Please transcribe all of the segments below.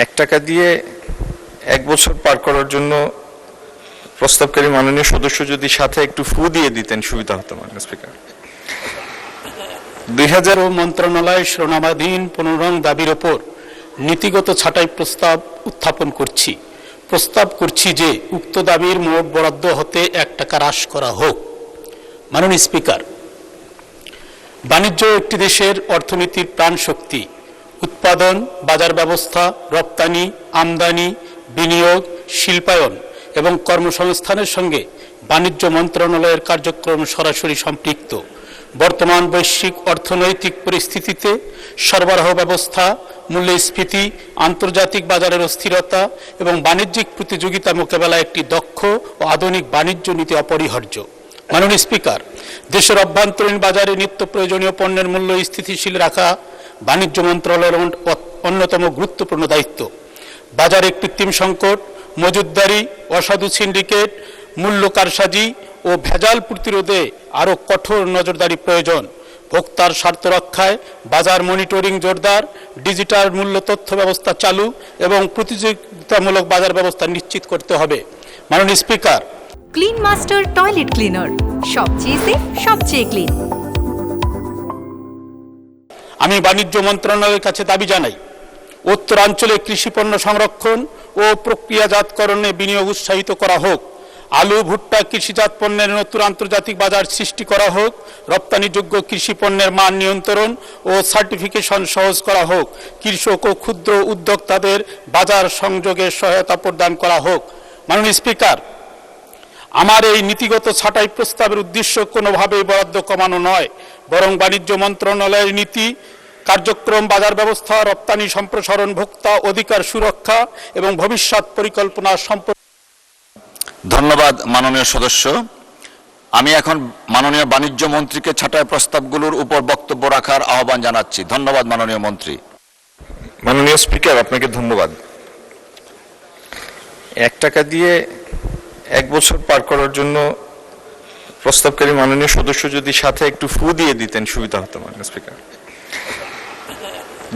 1 টাকা দিয়ে 1 বছর পার করার জন্য প্রস্তাবকারী মাননীয় সদস্য যদি সাথে একটু ফু দিয়ে দিতেন সুবিধা হতো। মাননীয় স্পিকার, 2000 মন্ত্রণালয় শিরোনামাধীন 15 নং দাবির ওপর নীতিগত ছাঁটাই প্রস্তাব উত্থাপন করছি। প্রস্তাব করছি যে উক্ত দাবির মোট বরাদ্দ হতে 1 টাকা হ্রাস করা হোক। মাননীয় স্পিকার, বাণিজ্য একটি দেশের অর্থনীতির প্রাণ শক্তি। উৎপাদন, বাজার ব্যবস্থা, রপ্তানি, আমদানি, বিনিয়োগ, শিল্পায়ন এবং কর্মসংস্থানের সঙ্গে বাণিজ্য মন্ত্রণালয়ের কার্যক্রম সরাসরি সম্পৃক্ত। বর্তমান বৈশ্বিক অর্থনৈতিক পরিস্থিতিতে সরবরাহ ব্যবস্থা, মূল্যস্ফীতি, আন্তর্জাতিক বাজারের অস্থিরতা এবং বাণিজ্যিক প্রতিযোগিতা মোকাবেলায় একটি দক্ষ ও আধুনিক বাণিজ্য নীতি অপরিহার্য। মাননীয় স্পিকার, দেশের অভ্যন্তরীণ বাজারে নিত্য প্রয়োজনীয় পণ্যের মূল্য স্থিতিশীল রাখা বাণিজ্য মন্ত্রণালয়ের অন্যতম গুরুত্বপূর্ণ দায়িত্ব। বাজারে কৃত্রিম সংকট, মজুতদারি, অসাধু সিন্ডিকেট, মূল্য কারসাজি ও ভেজাল প্রতিরোধে আরও কঠোর নজরদারি প্রয়োজন। ভোক্তার স্বার্থ রক্ষায় বাজার মনিটরিং জোরদার, ডিজিটাল মূল্য তথ্য ব্যবস্থা চালু এবং প্রতিযোগিতামূলক বাজার ব্যবস্থা নিশ্চিত করতে হবে। মাননীয় speaker, clean master toilet cleaner, সবচেয়ে সেফ, সবচেয়ে ক্লিন। আমি বাণিজ্য মন্ত্রণালয়ের কাছে দাবি জানাই, উত্তরাঞ্চলে কৃষিপণ্য সংরক্ষণ ও প্রক্রিয়াজাতকরণে বিনিয়োগ উৎসাহিত করা হোক। আলু, ভুট্টা, কৃষিজাত পণ্যের নতুন আন্তর্জাতিক বাজার সৃষ্টি করা হোক। রপ্তানিযোগ্য কৃষি পণ্যের মান নিয়ন্ত্রণ ও সার্টিফিকেশন সহজ করা হোক। কৃষক ও ক্ষুদ্র উদ্যোক্তাদের বাজার সংযোগে সহায়তা প্রদান করা হোক। মাননীয় স্পিকার, আমার এই নীতিগত ছাঁটাই প্রস্তাবের উদ্দেশ্য কোনোভাবেই বরাদ্দ কমানো নয়, বরং বাণিজ্য মন্ত্রণালয়ের নীতি, কার্যক্রম, বাজার ব্যবস্থা, রপ্তানি সম্প্রসারণ, ভোক্তা অধিকার সুরক্ষা এবং ভবিষ্যৎ পরিকল্পনা সম্পর্কে। ধন্যবাদ মাননীয় সদস্য। আমি এখন মাননীয় বাণিজ্য মন্ত্রীকে ছাঁটাই প্রস্তাবগুলোর উপর বক্তব্য রাখার আহ্বান জানাচ্ছি। ধন্যবাদ মাননীয় মন্ত্রী। মাননীয় স্পিকার, আপনাকে ধন্যবাদ। 1 টাকা দিয়ে 1 বছর পার করার জন্য প্রস্তাবকারী মাননীয় সদস্য যদি সাথে একটু ফু দিয়ে দিতেন সুবিধা হতো। মাননীয় স্পিকার,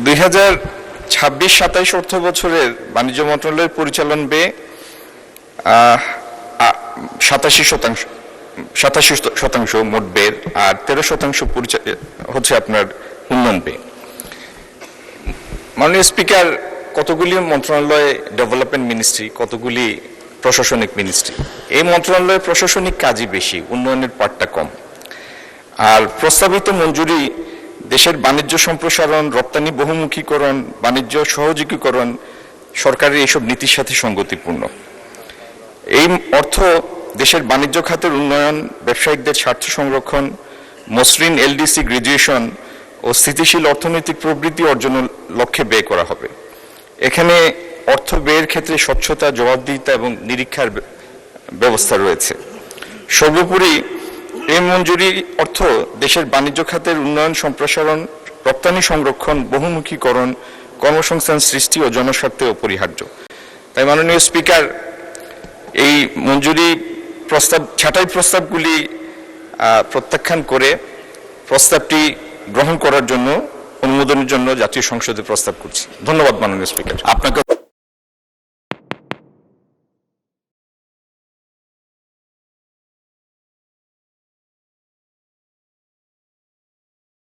2026-27 অর্থ বছরের বাণিজ্য মন্ত্রণালয়ের পরিচালন ব্যয় 87% মোট ব্যয়ের, আর 13% হচ্ছে আপনার উন্নয়ন ব্যয়। মাননীয় স্পিকার, কতগুলি মন্ত্রণালয় ডেভেলপমেন্ট মিনিস্ট্রি, কতগুলি প্রশাসনিক মিনিস্ট্রি। এই মন্ত্রণালয়ের প্রশাসনিক কাজই বেশি, উন্নয়নের পার্টটা কম। আর প্রস্তাবিত মঞ্জুরি দেশের বাণিজ্য সম্প্রসারণ, রপ্তানি বহুমুখীকরণ, বাণিজ্য সহযোগীকরণ সরকারের এইসব নীতির সাথে সঙ্গতিপূর্ণ। এই অর্থ দেশের বাণিজ্য খাতের উন্নয়ন, ব্যবসায়িকদের স্বার্থ সংরক্ষণ, মসৃণ এলডিসি গ্রাজুয়েশন ও স্থিতিশীল অর্থনৈতিক প্রবৃদ্ধি অর্জনের লক্ষ্যে ব্যয় করা হবে। এখানে অর্থ ব্যয়ের ক্ষেত্রে স্বচ্ছতা, জবাবদিহিতা এবং নিরীক্ষার ব্যবস্থা রয়েছে। সর্বোপরি এই মঞ্জুরি অর্থ দেশের বাণিজ্য খাতের উন্নয়ন, সম্প্রসারণ, রপ্তানি সংরক্ষণ, বহুমুখীকরণ, কর্মসংস্থান সৃষ্টি ও জনস্বার্থে অপরিহার্য। তাই মাননীয় স্পিকার, এই মঞ্জুরি প্রস্তাব, ছাঁটাই প্রস্তাবগুলি প্রত্যাখ্যান করে প্রস্তাবটি গ্রহণ করার জন্য, অনুমোদনের জন্য জাতীয় সংসদে প্রস্তাব করছি। ধন্যবাদ মাননীয় স্পিকার। আপনাকে